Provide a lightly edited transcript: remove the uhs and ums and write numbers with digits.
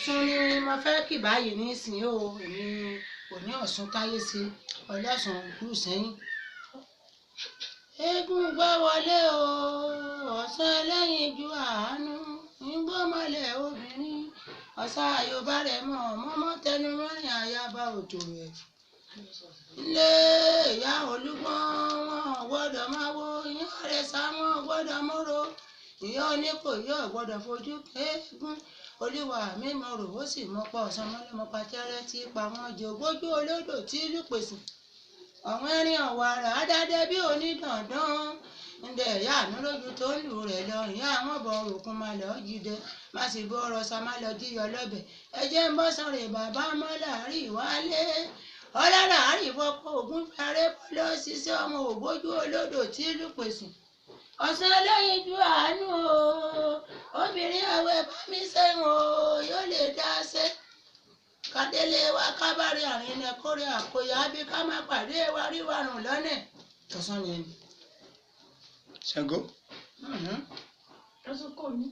Ọ̀ṣun ni mo fẹ́ kì báyìí nísìnyí o, èmi kò ní Ọ̀ṣun táyé sí ọlọ́sùn kú sẹ́yìn. Eégún gbọ́ wọlé o, Ọ̀ṣun ẹlẹ́yinjú àánú, ìgbọ́mọlẹ̀ obìnrin, Ọ̀ṣà Yorùbá rẹ̀ mọ́mọ́ tẹnu mọ́rin àyàbá òjò rẹ̀. Ilé ìyá Olúgbọ́n wọn gbọ́dọ̀ máa wo, ìyá rẹ̀ sá wọn gbọ́dọ̀ mọ́rọ̀, ìyá Oníkòyí ò gbọ́dọ̀ fojú kéégún. Olúwa mi mo rò ó sì mọ pa Ọ̀ṣun mọ́lẹ́ mọ pa tẹ́rẹ́ tí pa wọ́n jẹ ògbójú olódò tí ìlú pèsè. Àwọn ẹ̀rín ọ̀wàrà adádé bí onídàndán ǹdẹ̀ ìyá àánú lójú tó ń lù rẹ̀ lọ, ìyá àwọn bọ̀ òkun máa lọ jíde má sì bọ́ ọ̀rọ̀ sa má lọ jíyọ lọ́bẹ̀. Ẹ jẹ́ ń bọ́ sọ̀rọ̀ bàbá mọ́láàrí wálé ọlọ́láàrí fọ́pọ̀ ògún fẹ́rẹ́ lọ ṣiṣẹ́ ọmọ ògbójú olódò tí ìlú pèsè. Ọ̀ṣun ẹlẹ́yinjú àánú o, obìnrin àwẹ̀ bá mi sẹ́wọ̀n o, yóò lè dá ṣe. Kádélé wa kábàárì àrìn ilẹ̀ kórè àkóyá bí ká má pàdé wa rí warùn lọ́nà. Ọ̀ṣun ni ẹni. Ṣàngó. Ọ̀ṣun kò ní.